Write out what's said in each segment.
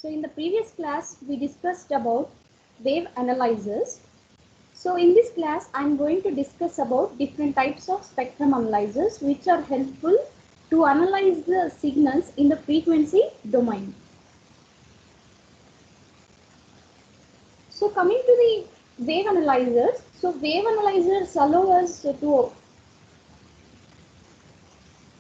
So in the previous class, we discussed about wave analyzers. So in this class, I'm going to discuss about different types of spectrum analyzers which are helpful to analyze the signals in the frequency domain. So coming to the wave analyzers, so wave analyzers allow us to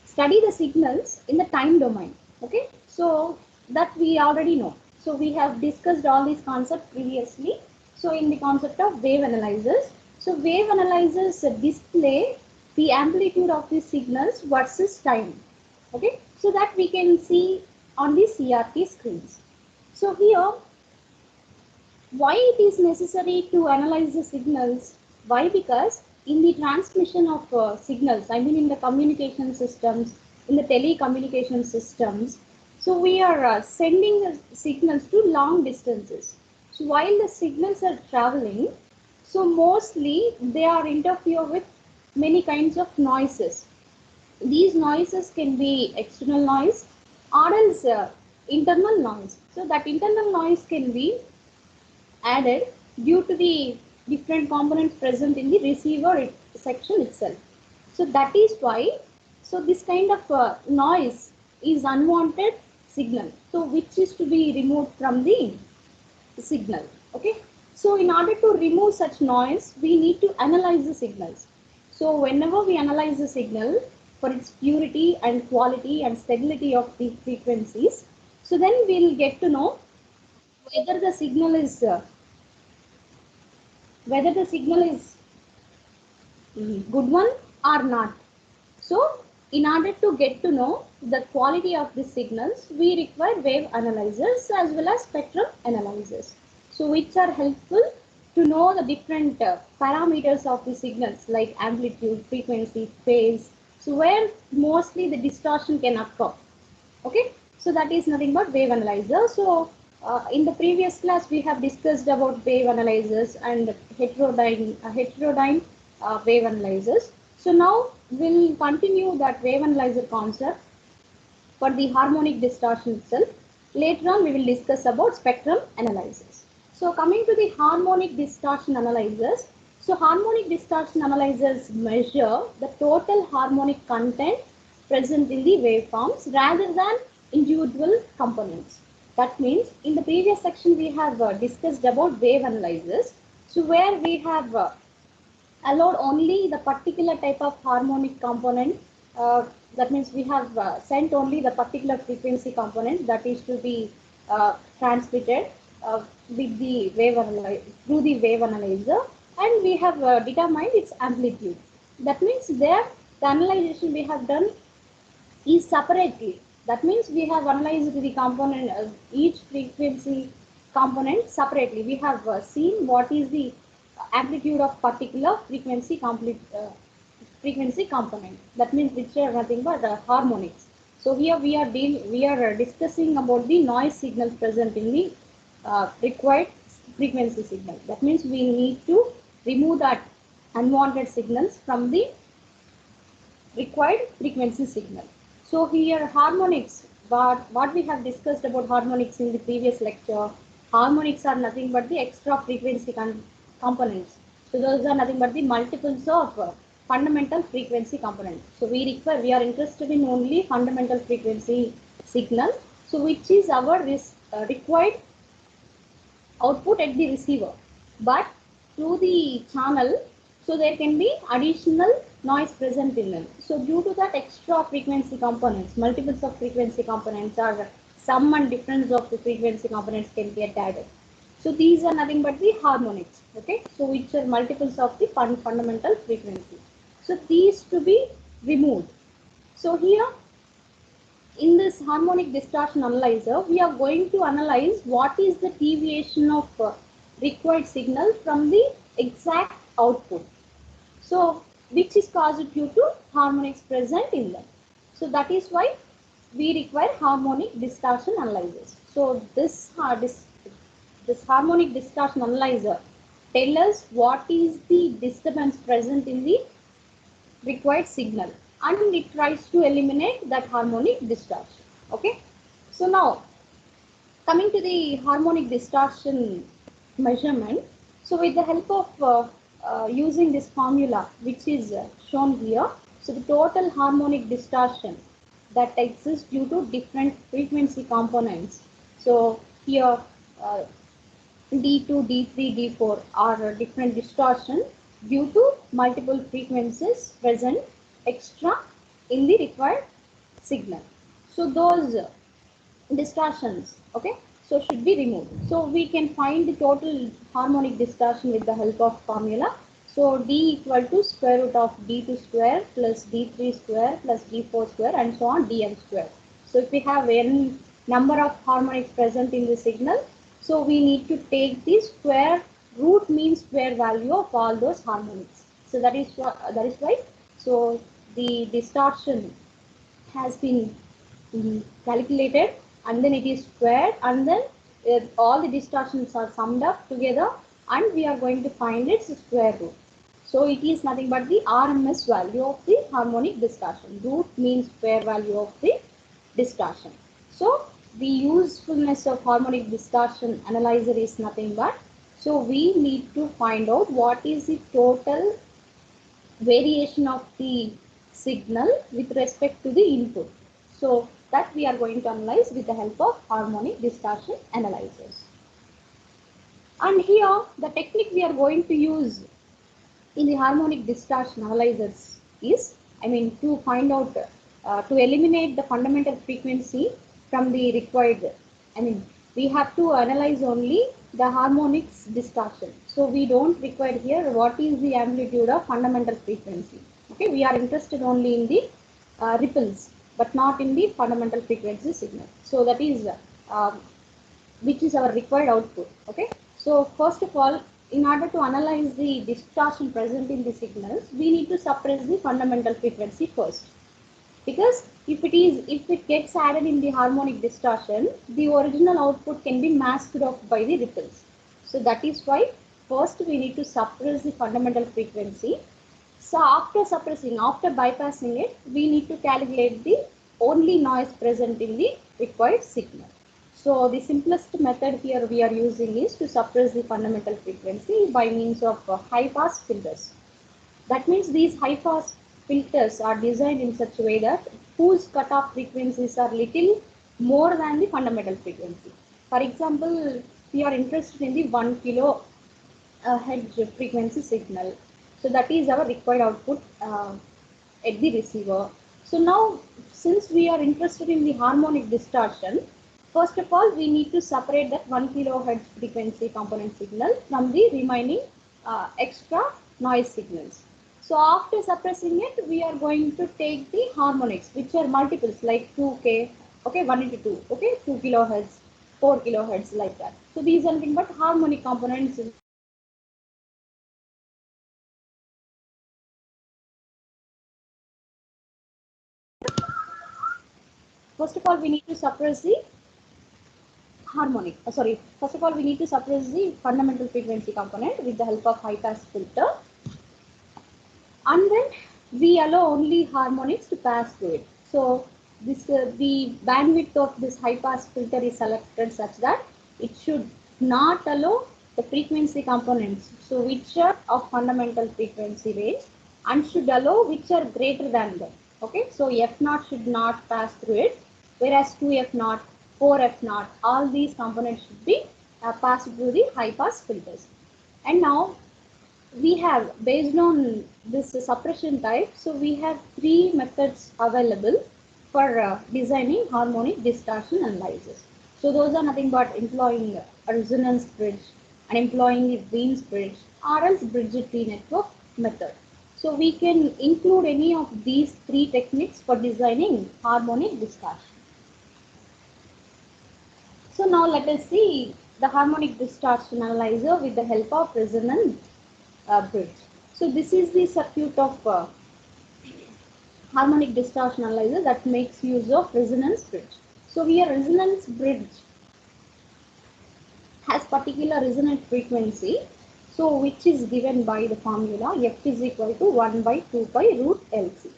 study the signals in the time domain. Okay, so that we already know. So we have discussed all these concepts previously. So in the concept of wave analyzers, so wave analyzers display the amplitude of the signals versus time. Okay, so that we can see on the CRT screens. So here, why it is necessary to analyze the signals? Why? Because in the transmission of signals, I mean in the communication systems, in the telecommunication systems, so we are sending the signals to long distances. So while the signals are traveling, so mostly they are interfere with many kinds of noises. These noises can be external noise or else internal noise. So that internal noise can be added due to the different components present in the receiver section itself. So that is why, so this kind of noise is unwanted signal, so which is to be removed from the signal. Okay, so in order to remove such noise, we need to analyze the signals. So whenever we analyze the signal for its purity and quality and stability of the frequencies, so then we'll get to know whether the signal is good one or not. So in order to get to know the quality of the signals, we require wave analyzers as well as spectrum analyzers. So which are helpful to know the different parameters of the signals like amplitude, frequency, phase. So where mostly the distortion can occur. Okay, so that is nothing but wave analyzer. So in the previous class, we have discussed about wave analyzers and heterodyne wave analyzers. So now we'll continue that wave analyzer concept for the harmonic distortion itself. Later on, we will discuss about spectrum analyzers. So coming to the harmonic distortion analyzers. So harmonic distortion analyzers measure the total harmonic content present in the waveforms rather than individual components. That means in the previous section we have discussed about wave analyzers. So where we have allowed only the particular type of harmonic component. That means we have sent only the particular frequency component that is to be transmitted with the through the wave analyzer, and we have determined its amplitude. That means there the analyzation we have done is separately. That means we have analyzed the component, each frequency component separately. We have seen what is the amplitude of particular frequency component. That means which are nothing but harmonics. So here we are discussing about the noise signals present in the required frequency signal. That means we need to remove that unwanted signals from the required frequency signal. So here harmonics, what we have discussed about harmonics in the previous lecture, harmonics are nothing but the extra frequency components. So those are nothing but the multiples of fundamental frequency components. So we are interested in only fundamental frequency signal. So which is our required output at the receiver. But through the channel, so there can be additional noise present in them. So due to that extra frequency components, multiples of frequency components or sum and difference of the frequency components can get added. So these are nothing but the harmonics, okay? So which are multiples of the fundamental frequency. So these to be removed. So here in this harmonic distortion analyzer, we are going to analyze what is the deviation of required signal from the exact output. So which is caused due to harmonics present in them. So that is why we require harmonic distortion analyzers. So this harmonic distortion analyzer tell us what is the disturbance present in the required signal, and it tries to eliminate that harmonic distortion. Okay. So now coming to the harmonic distortion measurement, so with the help of using this formula which is shown here, so the total harmonic distortion that exists due to different frequency components. So here D2, D3, D4 are different distortion due to multiple frequencies present extra in the required signal. So those distortions, okay, so should be removed. So we can find the total harmonic distortion with the help of formula. So D equal to square root of D2 square plus D3 square plus D4 square and so on dn square. So if we have n number of harmonics present in the signal, so we need to take the square root mean square value of all those harmonics. So that is why so the distortion has been calculated and then it is squared and then all the distortions are summed up together and we are going to find its square root. So it is nothing but the RMS value of the harmonic distortion. Root means square value of the distortion. So the usefulness of harmonic distortion analyzer is nothing but, so we need to find out what is the total variation of the signal with respect to the input. So that we are going to analyze with the help of harmonic distortion analyzers. And here the technique we are going to use in the harmonic distortion analyzers is, to find out, to eliminate the fundamental frequency from the required, we have to analyze only the harmonics distortion. So we don't require here what is the amplitude of fundamental frequency. Okay, we are interested only in the ripples, but not in the fundamental frequency signal. So that is which is our required output. Okay, so first of all, in order to analyze the distortion present in the signals, we need to suppress the fundamental frequency first. Because if it gets added in the harmonic distortion, the original output can be masked off by the ripples. So that is why first we need to suppress the fundamental frequency. So after bypassing it, we need to calculate the only noise present in the required signal. So the simplest method here we are using is to suppress the fundamental frequency by means of high pass filters. That means these high pass filters are designed in such a way that whose cutoff frequencies are little more than the fundamental frequency. For example, we are interested in the 1 kilo hertz frequency signal. So that is our required output at the receiver. So now, since we are interested in the harmonic distortion, first of all, we need to separate that 1 kilohertz frequency component signal from the remaining extra noise signals. So after suppressing it, we are going to take the harmonics, which are multiples like 2K, okay, 1 into 2, okay, 2 kilohertz, 4 kilohertz, like that. So these are nothing but harmonic components. First of all, we need to suppress the first of all, we need to suppress the fundamental frequency component with the help of high pass filter. And then we allow only harmonics to pass through it. So this the bandwidth of this high pass filter is selected such that it should not allow the frequency components, so which are of fundamental frequency range, and should allow which are greater than them. Okay, so f0 should not pass through it, whereas 2f0, 4f0, all these components should be passed through the high pass filters. And now we have, based on this suppression type, so we have three methods available for designing harmonic distortion analysis. So those are nothing but employing a resonance bridge and employing the Wien bridge or else bridge tree network method. So we can include any of these three techniques for designing harmonic distortion. So now let us see the harmonic distortion analyzer with the help of resonance bridge. So this is the circuit of harmonic distortion analyzer that makes use of resonance bridge. So here resonance bridge has particular resonant frequency, so which is given by the formula f is equal to 1 by 2 pi root LC.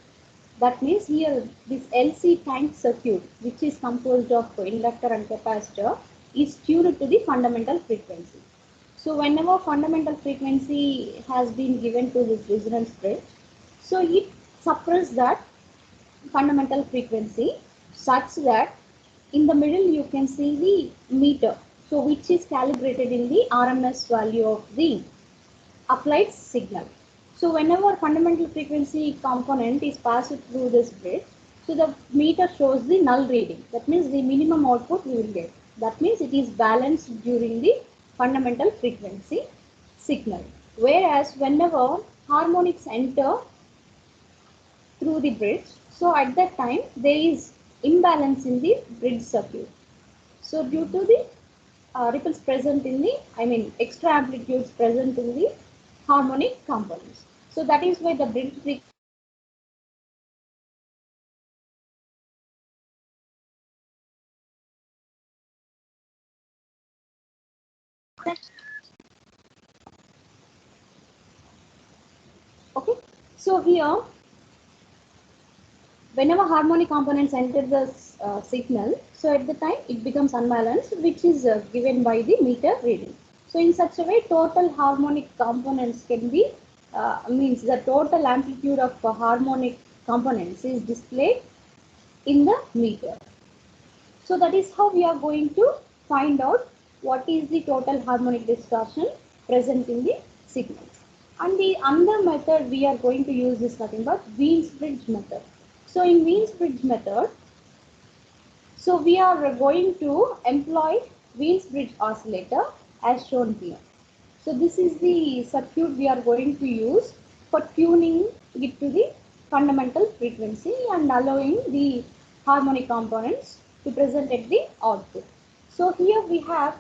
That means here this LC tank circuit, which is composed of inductor and capacitor, is tuned to the fundamental frequency. So whenever fundamental frequency has been given to this resonance bridge, so it suppresses that fundamental frequency such that in the middle you can see the meter, so which is calibrated in the RMS value of the applied signal. So whenever fundamental frequency component is passed through this bridge, so the meter shows the null reading. That means the minimum output we will get. That means it is balanced during the fundamental frequency signal. Whereas whenever harmonics enter through the bridge, so at that time there is imbalance in the bridge circuit. So due to the ripples present in the, extra amplitudes present in the harmonic components. So that is why the bridge frequency. Okay, so here whenever harmonic components enter the signal, so at the time it becomes unbalanced, which is given by the meter reading. So in such a way, total harmonic components can be, means the total amplitude of harmonic components is displayed in the meter. So that is how we are going to find out what is the total harmonic distortion present in the signal. And the other method we are going to use is nothing but Wien's bridge method. So in Wien's bridge method, so we are going to employ Wien's bridge oscillator as shown here. So this is the circuit we are going to use for tuning it to the fundamental frequency and allowing the harmonic components to present at the output. So here we have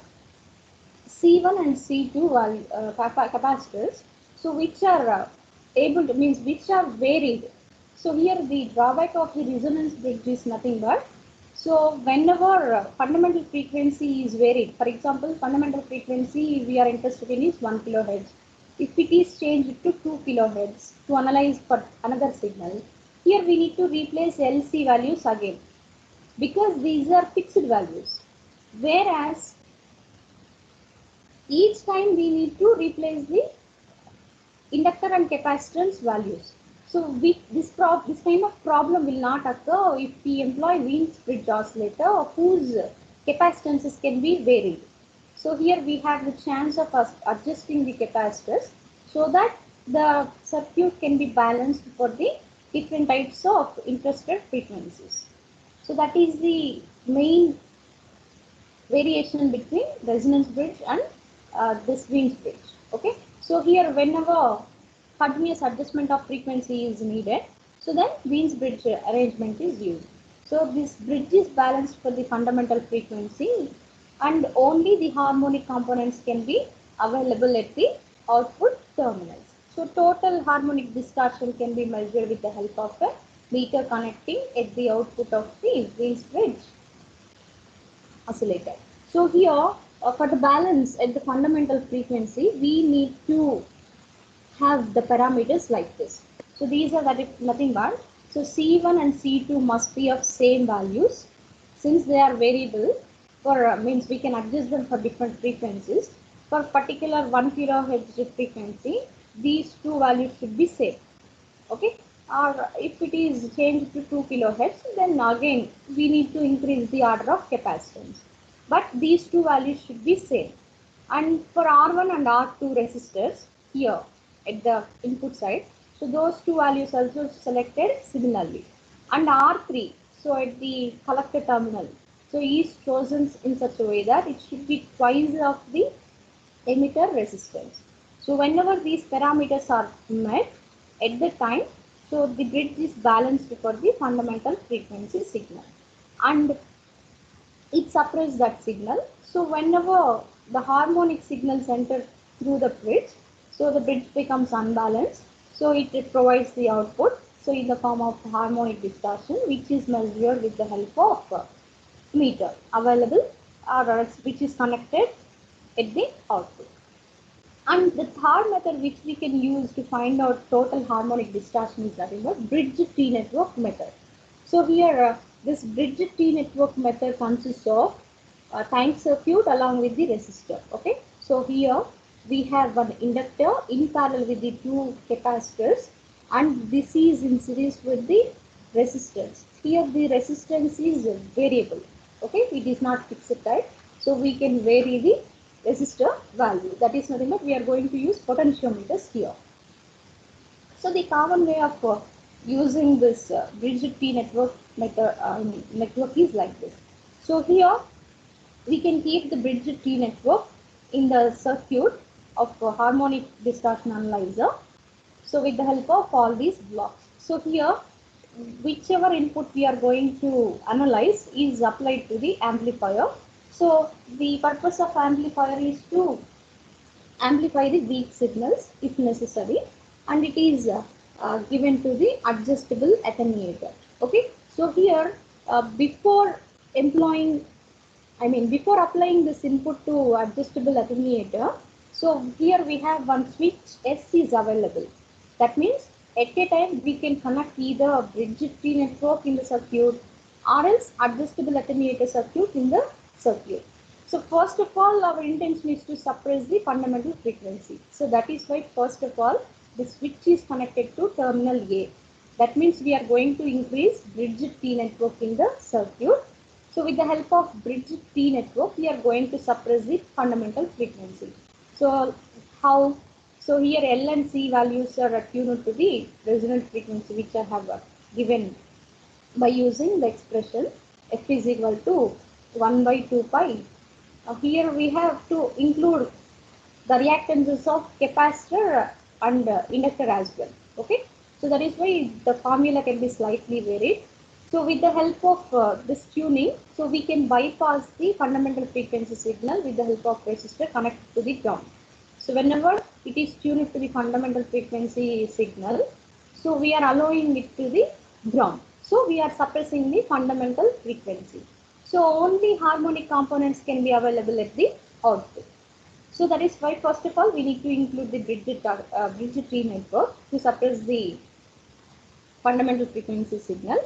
C1 and C2 capacitors, so which are able to, means which are varied. So here the drawback of the resonance bridge is nothing but, so whenever fundamental frequency is varied, for example, fundamental frequency we are interested in is 1 kilohertz. If it is changed to 2 kilohertz to analyze for another signal, here we need to replace LC values again because these are fixed values. Whereas each time we need to replace the inductor and capacitance values. So this kind of problem will not occur if we employ Wien's bridge oscillator whose capacitances can be varied. So here we have the chance of us adjusting the capacitors so that the circuit can be balanced for the different types of interested frequencies. So that is the main variation between resonance bridge and this Wien's bridge. Okay, so here whenever continuous adjustment of frequency is needed, so then Wien's bridge arrangement is used. So this bridge is balanced for the fundamental frequency and only the harmonic components can be available at the output terminals. So total harmonic distortion can be measured with the help of a meter connecting at the output of the Wien's bridge oscillator. So here for the balance at the fundamental frequency, we need to have the parameters like this. So these are nothing but, so C1 and C2 must be of same values since they are variable for means we can adjust them for different frequencies. For particular 1 kilohertz frequency, these two values should be same. Okay, or if it is changed to 2 kilohertz, then again we need to increase the order of capacitance. But these two values should be same. And for R1 and R2 resistors here at the input side, so those two values also selected similarly. And R3, so at the collector terminal, so is chosen in such a way that it should be twice of the emitter resistance. So whenever these parameters are met at the time, so the bridge is balanced for the fundamental frequency signal and it suppresses that signal. So whenever the harmonic signals enter through the bridge, so the bridge becomes unbalanced. So it provides the output, so in the form of harmonic distortion, which is measured with the help of meter available or which is connected at the output. And the third method which we can use to find out total harmonic distortion is nothing but bridge T-network method. So here this bridge T-network method consists of time circuit along with the resistor. Okay, so here we have one inductor in parallel with the two capacitors, and this is in series with the resistance. Here the resistance is variable. Okay, it is not fixed type, so we can vary the resistor value. That is nothing but we are going to use potentiometers here. So the common way of using this bridge T network method, network is like this. So here we can keep the bridge T network in the circuit of a harmonic distortion analyzer. So with the help of all these blocks. So here, whichever input we are going to analyze is applied to the amplifier. So the purpose of amplifier is to amplify the weak signals if necessary, and it is given to the adjustable attenuator. Okay, so here before employing before applying this input to adjustable attenuator, so here we have one switch S is available. That means at a time we can connect either a bridge T network in the circuit or else adjustable attenuator circuit in the circuit. So first of all, our intention is to suppress the fundamental frequency. So that is why first of all, the switch is connected to terminal A. That means we are going to increase bridge T network in the circuit. So with the help of bridge T network, we are going to suppress the fundamental frequency. So how? So here L and C values are attuned to the resonant frequency, which I have given by using the expression F is equal to 1 by 2 pi. Here we have to include the reactances of capacitor and inductor as well. Okay, so that is why the formula can be slightly varied. So with the help of this tuning, so we can bypass the fundamental frequency signal with the help of resistor connected to the ground. So whenever it is tuned to the fundamental frequency signal, so we are allowing it to the ground. So we are suppressing the fundamental frequency. So only harmonic components can be available at the output. So that is why first of all we need to include the bridge T network to suppress the fundamental frequency signal,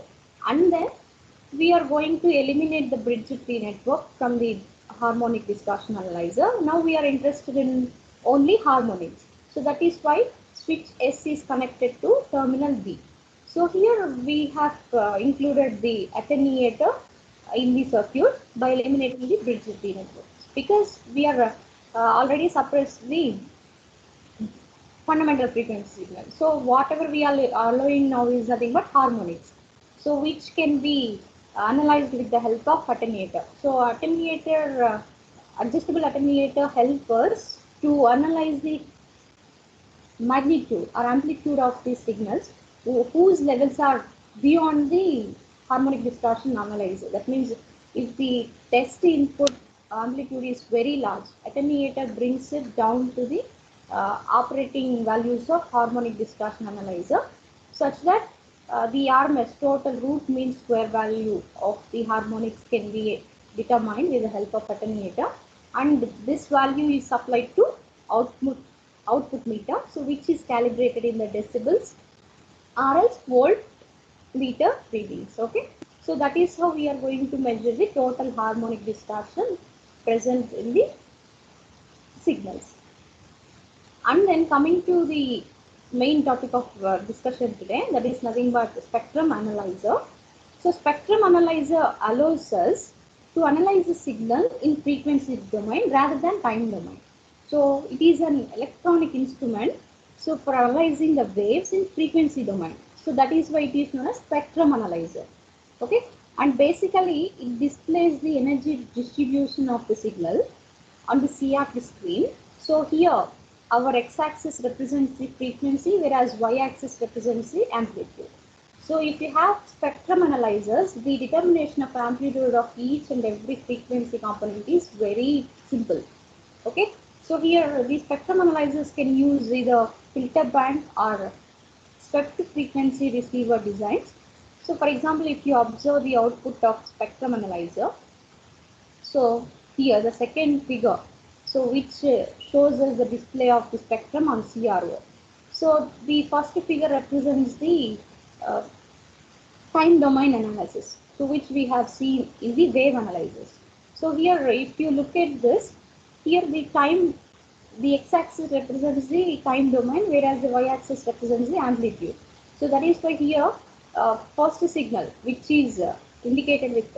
and then we are going to eliminate the bridge T network from the harmonic distortion analyzer. Now we are interested in only harmonics. So that is why switch S is connected to terminal B. So here we have included the attenuator in the circuit by eliminating the bridge T network, because we are already suppressed the fundamental frequency signal. So whatever we are allowing now is nothing but harmonics. So which can be analyzed with the help of attenuator. So adjustable attenuator helps us to analyze the magnitude or amplitude of these signals whose levels are beyond the harmonic distortion analyzer. That means if the test input amplitude is very large, attenuator brings it down to the operating values of harmonic distortion analyzer, such that the RMS total root mean square value of the harmonics can be determined with the help of attenuator, and this value is supplied to output meter, so which is calibrated in the decibels or else volt meter readings. Okay, so that is how we are going to measure the total harmonic distortion present in the signals. And then coming to the main topic of discussion today, that is nothing but spectrum analyzer. So spectrum analyzer allows us to analyze the signal in frequency domain rather than time domain. So it is an electronic instrument, so for analyzing the waves in frequency domain. So that is why it is known as spectrum analyzer. Okay, and basically it displays the energy distribution of the signal on the CRT screen. So here our x-axis represents the frequency, whereas y-axis represents the amplitude. So if you have spectrum analyzers, the determination of amplitude of each and every frequency component is very simple. Okay, so here these spectrum analyzers can use either filter band or swept frequency receiver designs. So for example, if you observe the output of spectrum analyzer, so here the second figure, so which shows us the display of the spectrum on CRO. So the first figure represents the time domain analysis, so which we have seen in the wave analysis. So here, if you look at this, here the x-axis represents the time domain, whereas the y-axis represents the amplitude. So that is why here, first signal, which is indicated with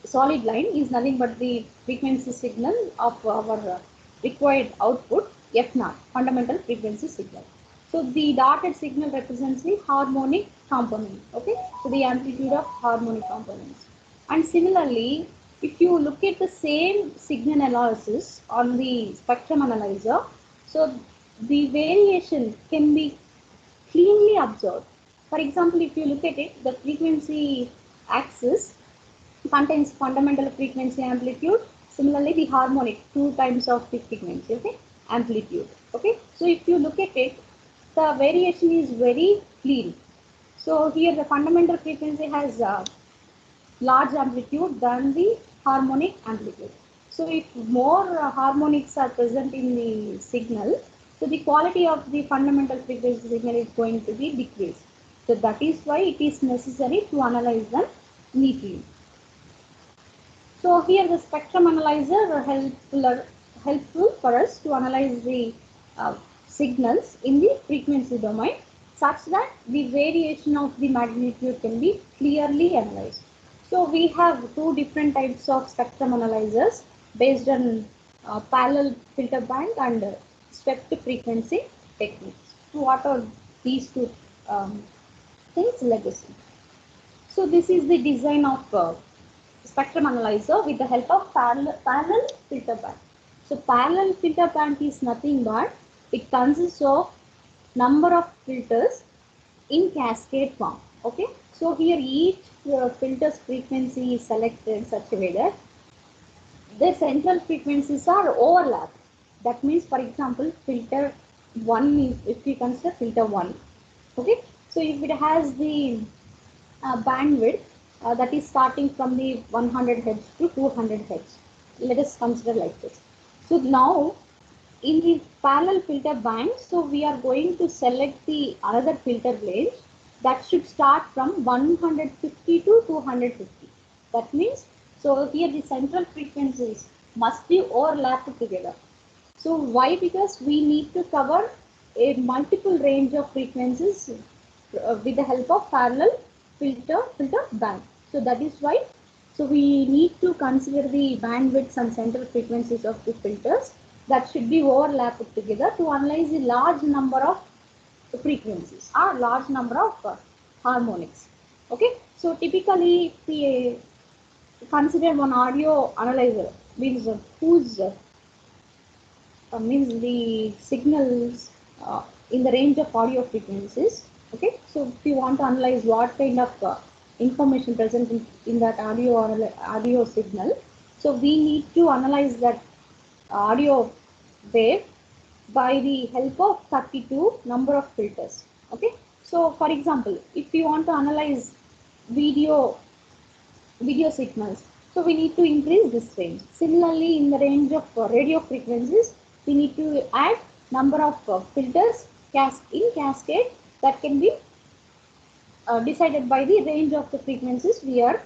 solid line, is nothing but the frequency signal of our required output F0, fundamental frequency signal. So the dotted signal represents the harmonic component. Okay, so the amplitude of harmonic components. And similarly, if you look at the same signal analysis on the spectrum analyzer, so the variation can be cleanly observed. For example, if you look at it, the frequency axis contains fundamental frequency amplitude. Similarly, the harmonic, 2 times of the frequency, okay, amplitude. Okay, so if you look at it, the variation is very clean. So here the fundamental frequency has large amplitude than the harmonic amplitude. So if more harmonics are present in the signal, so the quality of the fundamental frequency signal is going to be decreased. So that is why it is necessary to analyze them neatly. So here the spectrum analyzer helpful for us to analyze the signals in the frequency domain such that the variation of the magnitude can be clearly analyzed. So we have two different types of spectrum analyzers based on parallel filter bank and swept frequency techniques. So what are these two things? Legacy. So this is the design of spectrum analyzer with the help of parallel filter bank. So parallel filter bank is nothing but it consists of number of filters in cascade form. Okay, so here each filter's frequency is selected in such a way that their central frequencies are overlapped. That means, for example, filter 1 is, if we consider filter 1, okay, so if it has the bandwidth that is starting from the 100 Hz to 200 Hz. Let us consider like this. So now in the parallel filter bank, so we are going to select the another filter range that should start from 150 to 250. That means, so here the central frequencies must be overlapped together. So why? Because we need to cover a multiple range of frequencies with the help of parallel filter bank. So that is why. So we need to consider the bandwidths and central frequencies of the filters that should be overlapped together to analyze the large number of frequencies or large number of harmonics. Okay. So typically, if we consider one audio analyzer, means whose means the signals in the range of audio frequencies. Okay, so if you want to analyze what kind of information present in that audio signal, so we need to analyze that audio wave by the help of 32 number of filters. Okay, so for example, if you want to analyze video signals. So we need to increase this range. Similarly, in the range of radio frequencies, we need to add number of filters in cascade that can be decided by the range of the frequencies we are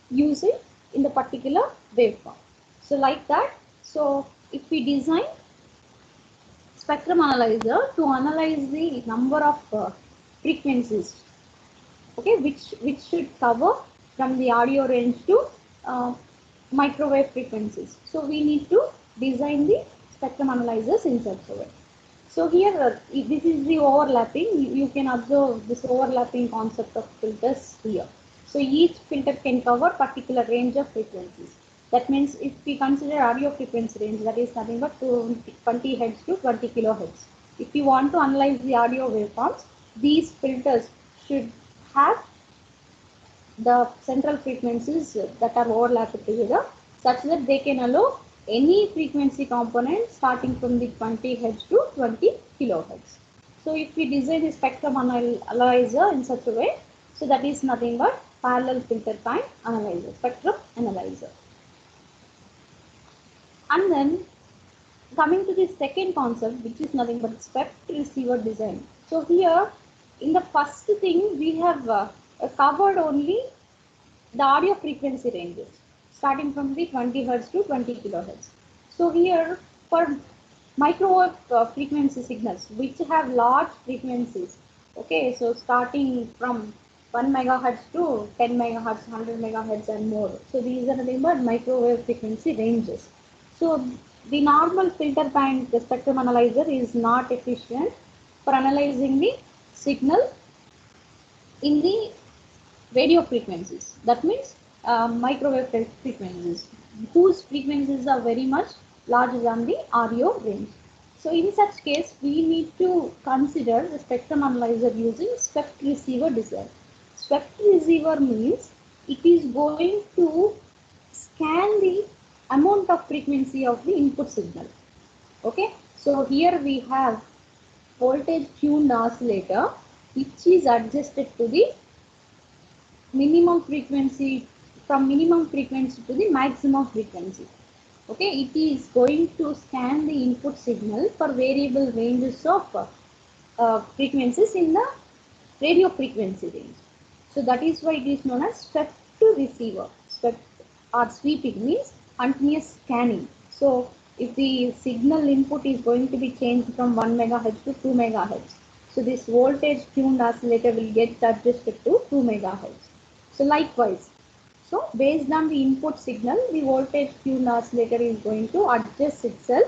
using in the particular waveform. So like that, so if we design spectrum analyzer to analyze the number of frequencies, okay, which should cover from the audio range to microwave frequencies. So we need to design the spectrum analyzers in such a way. So here this is the overlapping. You can observe this overlapping concept of filters here. So each filter can cover particular range of frequencies. That means if we consider audio frequency range, that is nothing but 20 Hz to 20 kilohertz. If you want to analyze the audio waveforms, these filters should have the central frequencies that are overlapped together such that they can allow any frequency component starting from the 20 Hz to 20 kilohertz. So if we design the spectrum analyzer in such a way, so that is nothing but parallel filter bank analyzer, spectrum analyzer. And then coming to the second concept, which is nothing but swept receiver design. So here in the first thing we have covered only the audio frequency ranges. starting from the 20 Hertz to 20 kilohertz. So here for microwave frequency signals which have large frequencies, okay, so starting from 1 megahertz to 10 megahertz, 100 megahertz and more. So these are nothing but microwave frequency ranges. So the normal filter band, the spectrum analyzer is not efficient for analyzing the signal in the radio frequencies. That means microwave frequencies whose frequencies are very much larger than the RO range. So in such case, we need to consider the spectrum analyzer using swept receiver design. Swept receiver means it is going to scan the amount of frequency of the input signal. Okay, so here we have voltage tuned oscillator which is adjusted to the minimum frequency, from minimum frequency to the maximum frequency. Okay, it is going to scan the input signal for variable ranges of frequencies in the radio frequency range. So that is why it is known as swept to receiver. Swept or sweeping means continuous scanning. So if the signal input is going to be changed from 1 megahertz to 2 megahertz, so this voltage tuned oscillator will get adjusted to 2 megahertz. So likewise, so based on the input signal, the voltage tuned oscillator is going to adjust itself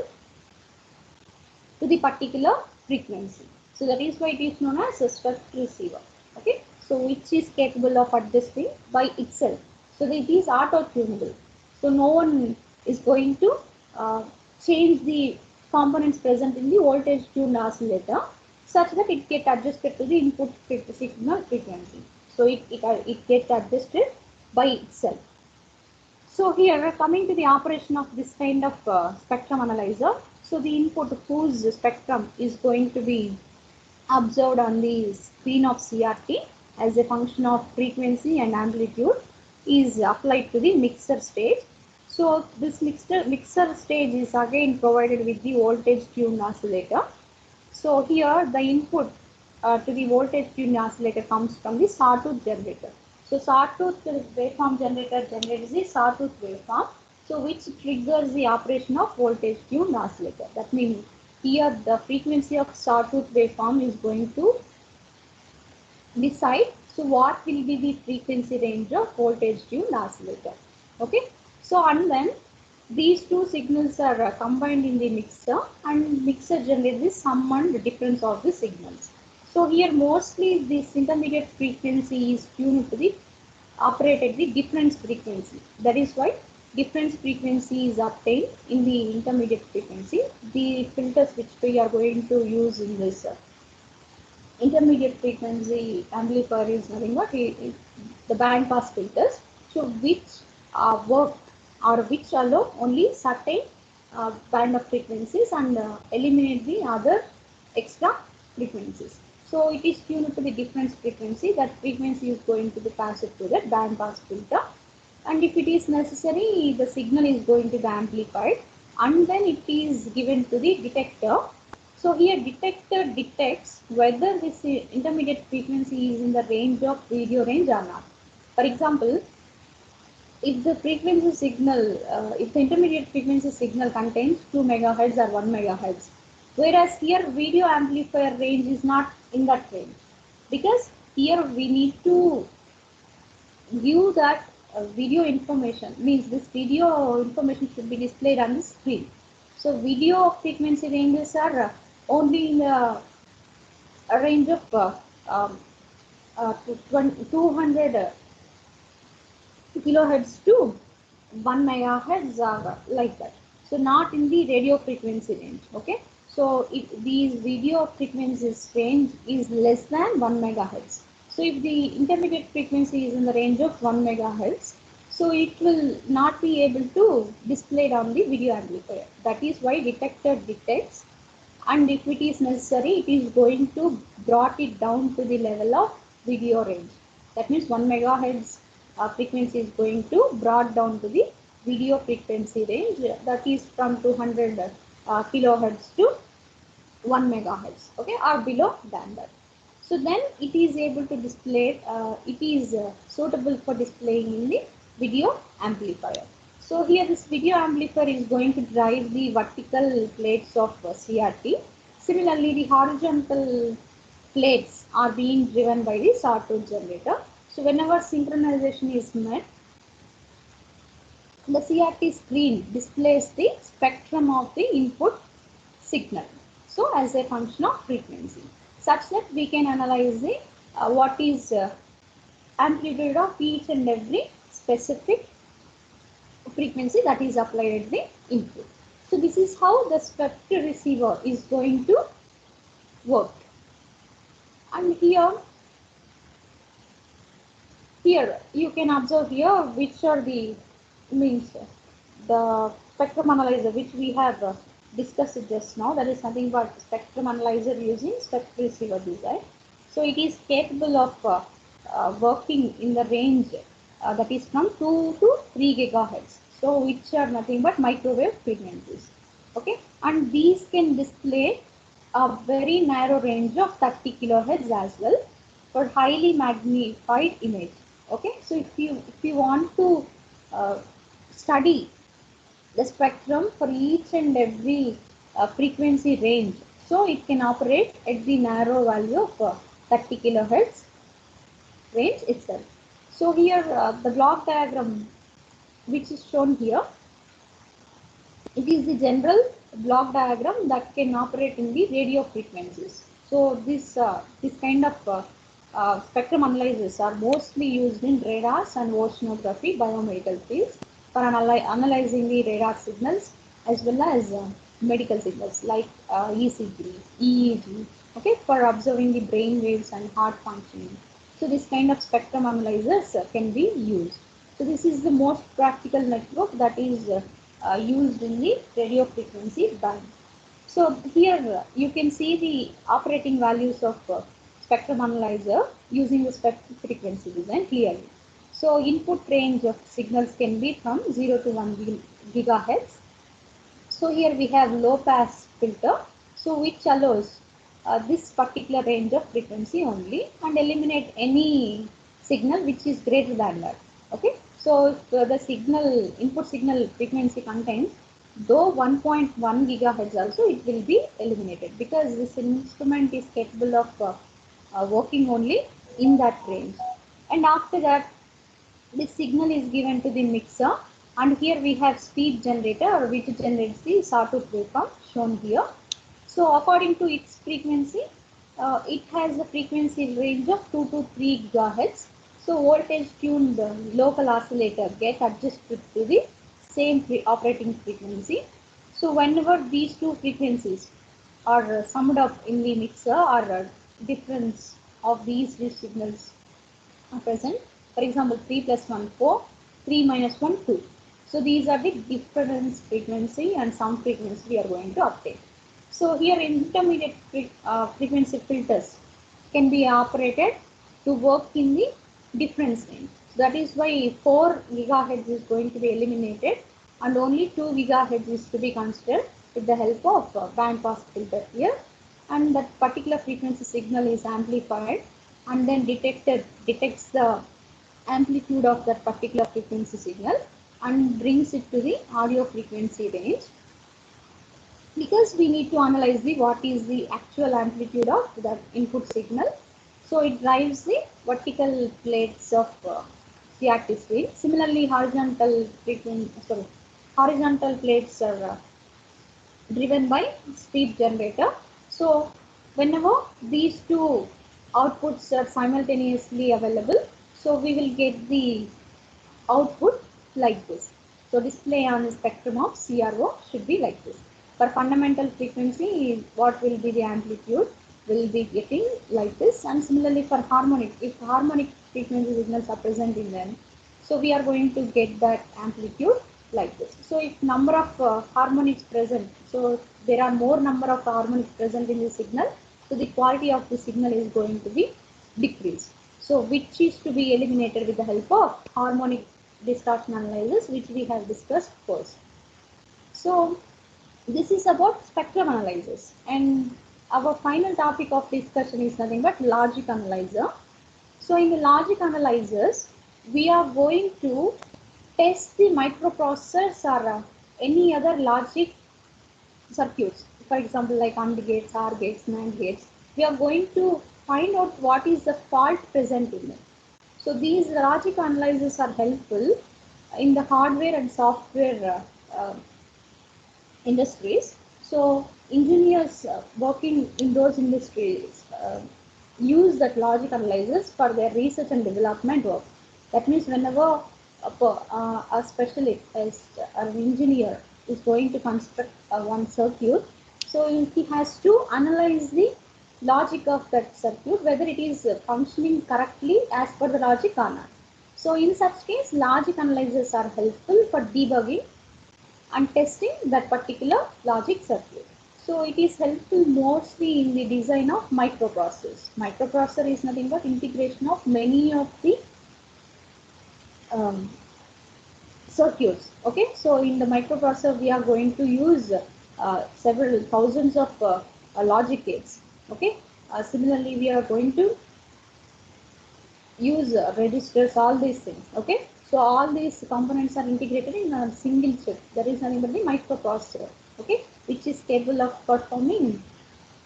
to the particular frequency. So that is why it is known as a swept receiver. Okay, so which is capable of adjusting by itself. So it is auto tunable. So no one is going to change the components present in the voltage tuned oscillator such that it gets adjusted to the input signal frequency. So it gets adjusted by itself. So here coming to the operation of this kind of spectrum analyzer. So the input whose spectrum is going to be observed on the screen of CRT as a function of frequency and amplitude is applied to the mixer stage. So this mixer stage is again provided with the voltage tuned oscillator. So here the input to the voltage tuned oscillator comes from the sawtooth generator. So sawtooth waveform generator generates the sawtooth waveform, so which triggers the operation of voltage tuned oscillator. That means here the frequency of sawtooth waveform is going to decide so what will be the frequency range of voltage tuned oscillator. Okay, so and then these two signals are combined in the mixer and mixer generates the sum and difference of the signals. So here mostly this intermediate frequency is tuned to the operate at the difference frequency. That is why difference frequency is obtained in the intermediate frequency. The filters which we are going to use in this intermediate frequency amplifier is nothing but the band pass filters. So which work or which allow only certain band of frequencies and eliminate the other extra frequencies. So it is tuned to the difference frequency. That frequency is going to be passed to the band pass filter, and if it is necessary, the signal is going to be amplified and then it is given to the detector. So here detector detects whether this intermediate frequency is in the range of video range or not. For example, if the frequency signal, if the intermediate frequency signal contains 2 megahertz or 1 megahertz, whereas here video amplifier range is not in that range, because here we need to give that video information, means this video information should be displayed on the screen. So video frequency ranges are only in a range of um, 200 kilohertz to 1 megahertz like that. So not in the radio frequency range. Okay. So if these video frequencies range is less than 1 megahertz. So if the intermediate frequency is in the range of 1 megahertz, so it will not be able to display it on the video amplifier. That is why detector detects, and if it is necessary, it is going to brought it down to the level of video range. That means 1 megahertz frequency is going to brought down to the video frequency range, that is from 200 kilohertz to 1 megahertz, okay, or below than that. So then it is able to display, it is suitable for displaying in the video amplifier. So here this video amplifier is going to drive the vertical plates of CRT. Similarly, the horizontal plates are being driven by the sawtooth generator. So whenever synchronization is met, the CRT screen displays the spectrum of the input signal. So as a function of frequency, such that we can analyze the what is amplitude of each and every specific frequency that is applied at the input. So this is how the spectral receiver is going to work. And here you can observe here which are the means the spectrum analyzer which we have discussed just now. That is nothing but spectrum analyzer using spectral receiver design. So it is capable of working in the range that is from 2 to 3 gigahertz. So which are nothing but microwave frequencies. Okay, and these can display a very narrow range of 30 kilohertz as well for highly magnified image. Okay, so if you want to study the spectrum for each and every frequency range, so it can operate at the narrow value of 30 kilohertz range itself. So here the block diagram which is shown here, it is the general block diagram that can operate in the radio frequencies. So this kind of spectrum analyzers are mostly used in radars and oceanography biomedical fields for analyzing the radar signals as well as medical signals like ECG, EEG, okay, for observing the brain waves and heart functioning. So this kind of spectrum analyzers can be used. So this is the most practical network that is used in the radio frequency band. So here you can see the operating values of spectrum analyzer using the spectrum frequency design clearly. So input range of signals can be from 0 to 1 gigahertz. So here we have low pass filter, so which allows this particular range of frequency only and eliminate any signal which is greater than that. Okay, so if the signal input signal frequency contains though 1.1 gigahertz also, it will be eliminated because this instrument is capable of working only in that range. And after that, this signal is given to the mixer, and here we have speed generator which generates the sawtooth waveform shown here. So according to its frequency, it has a frequency range of 2 to 3 gigahertz. So voltage tuned local oscillator get adjusted to the same operating frequency. So whenever these two frequencies are summed up in the mixer, or difference of these two signals are present. For example, 3 plus 1 4, 3 minus 1 2. So these are the difference frequency and sum frequency we are going to obtain. So here intermediate frequency filters can be operated to work in the difference range. That is why 4 gigahertz is going to be eliminated and only 2 gigahertz is to be considered with the help of band pass filter here. And that particular frequency signal is amplified and then detects the amplitude of that particular frequency signal and brings it to the audio frequency range, because we need to analyze the what is the actual amplitude of that input signal. So it drives the vertical plates of CRT screen. Similarly, horizontal plates are driven by speed generator. So whenever these two outputs are simultaneously available, so we will get the output like this. So display on the spectrum of CRO should be like this. For fundamental frequency, what will be the amplitude will be getting like this. And similarly for harmonic, if harmonic frequency signals are present in them, so we are going to get that amplitude like this. So if number of harmonics present, so there are more number of harmonics present in the signal, so the quality of the signal is going to be decreased. So which is to be eliminated with the help of harmonic distortion analysis, which we have discussed first. So this is about spectrum analysis, and our final topic of discussion is nothing but logic analyzer. So in the logic analyzers, we are going to test the microprocessors or any other logic circuits, for example, like AND gates, OR gates, NAND gates, we are going to find out what is the fault present in it. So these logic analyzers are helpful in the hardware and software industries. So engineers working in those industries use that logic analyzers for their research and development work. That means whenever a specialist, an engineer is going to construct one circuit, so he has to analyze the logic of that circuit, whether it is functioning correctly as per the logic or not. So in such case, logic analyzers are helpful for debugging and testing that particular logic circuit. So it is helpful mostly in the design of microprocessors. Microprocessor is nothing but integration of many of the um, circuits. Okay, so in the microprocessor we are going to use several thousands of logic gates. Okay, similarly we are going to use registers, all these things. Okay, so all these components are integrated in a single chip. There is nothing but the microprocessor. Okay, which is capable of performing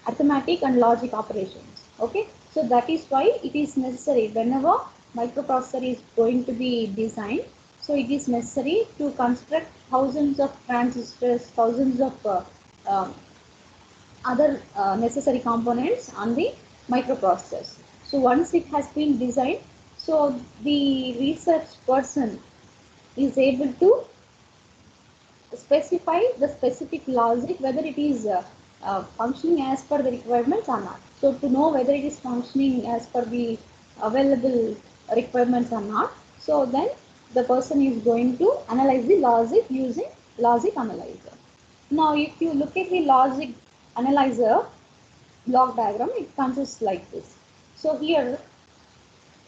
arithmetic and logic operations. Okay, so that is why it is necessary whenever microprocessor is going to be designed. So it is necessary to construct thousands of transistors, thousands of other necessary components on the microprocessors. So once it has been designed, so the research person is able to specify the specific logic, whether it is functioning as per the requirements or not. So to know whether it is functioning as per the available requirements or not, so then the person is going to analyze the logic using logic analyzer. Now if you look at the logic analyzer block diagram, it consists like this. So here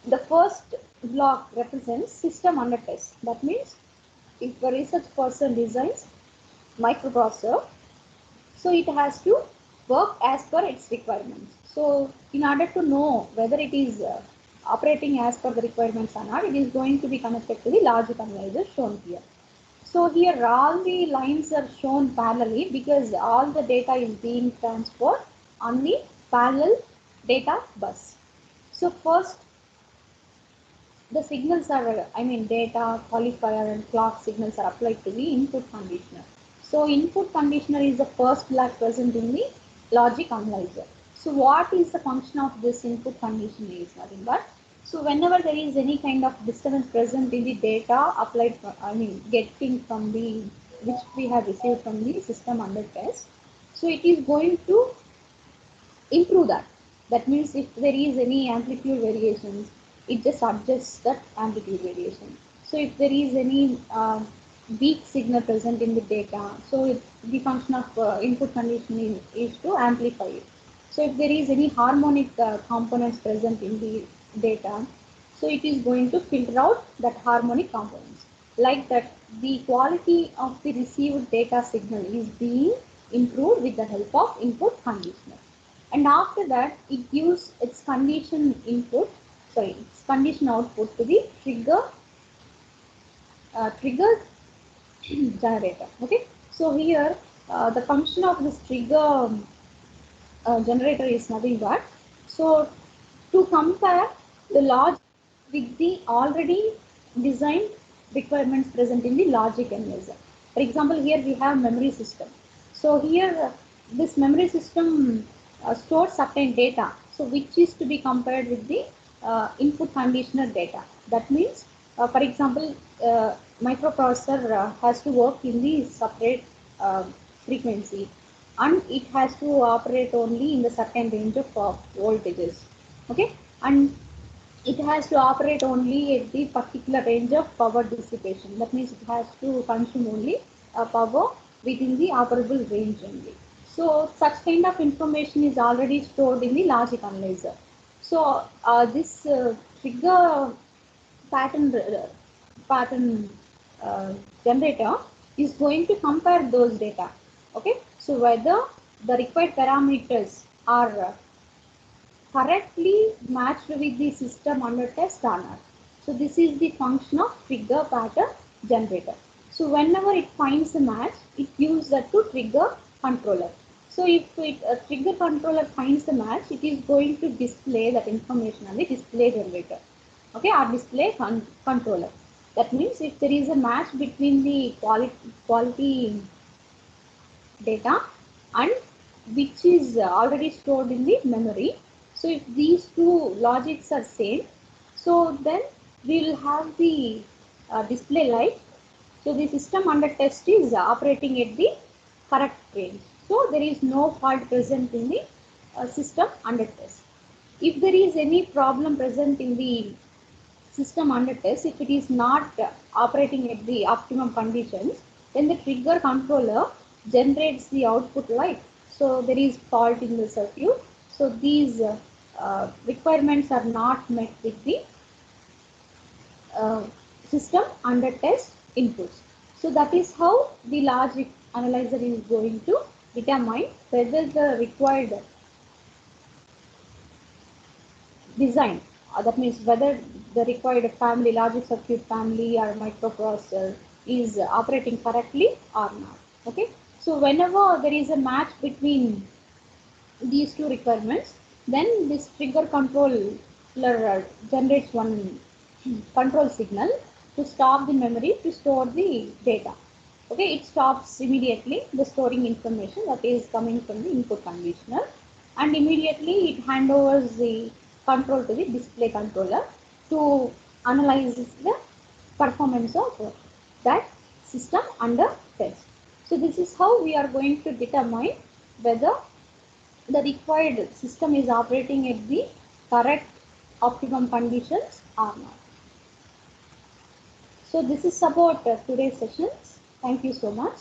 the first block represents system under test. That means if a research person designs microprocessor, so it has to work as per its requirements. So in order to know whether it is operating as per the requirements or not, it is going to be connected to the logic analyzer shown here. So here all the lines are shown parallelly because all the data is being transferred on the parallel data bus. So first the signals are, data, qualifier and clock signals are applied to the input conditioner. So input conditioner is the first block present in the logic analyzer. So what is the function of this input conditioner is nothing but, so whenever there is any kind of disturbance present in the data applied, getting from the, which we have received from the system under test, so it is going to improve that. That means if there is any amplitude variations, it just adjusts that amplitude variation. So if there is any weak signal present in the data, so the function of input conditioning is to amplify it. So if there is any harmonic components present in the data, so it is going to filter out that harmonic components. Like that, the quality of the received data signal is being improved with the help of input conditioner. And after that, it gives its condition output to the trigger generator. Okay, so here the function of this trigger generator is nothing but, so to compare the logic with the already designed requirements present in the logic analyzer. For example, here we have memory system. So here this memory system stores certain data, so which is to be compared with the input conditioner data. That means, for example, microprocessor has to work in the separate frequency, and it has to operate only in the certain range of voltages. Okay, and it has to operate only at the particular range of power dissipation. That means it has to consume only power within the operable range only. So such kind of information is already stored in the logic analyzer. So this trigger pattern pattern uh, generator is going to compare those data. Okay, so whether the required parameters are correctly matched with the system under test or not. So this is the function of trigger pattern generator. So whenever it finds a match, it uses that to trigger controller. So if a trigger controller finds the match, it is going to display that information on the display generator, okay, or display controller. That means if there is a match between the quality data and which is already stored in the memory. So if these two logics are same, so then we will have the display light. So the system under test is operating at the correct range. So there is no fault present in the system under test. If there is any problem present in the system under test, if it is not operating at the optimum conditions, then the trigger controller generates the output light. So there is fault in the circuit. So these requirements are not met with the uh, system under test inputs. So that is how the logic analyzer is going to determine whether the required design, that means whether the required family, logic circuit family or microprocessor is operating correctly or not. Okay, so whenever there is a match between these two requirements, then this trigger controller generates one control signal to stop the memory to store the data. Okay, it stops immediately the storing information that is coming from the input conditioner, and immediately it handovers the control to the display controller to analyze the performance of that system under test. So this is how we are going to determine whether the required system is operating at the correct optimum conditions or not. So this is about today's sessions. Thank you so much.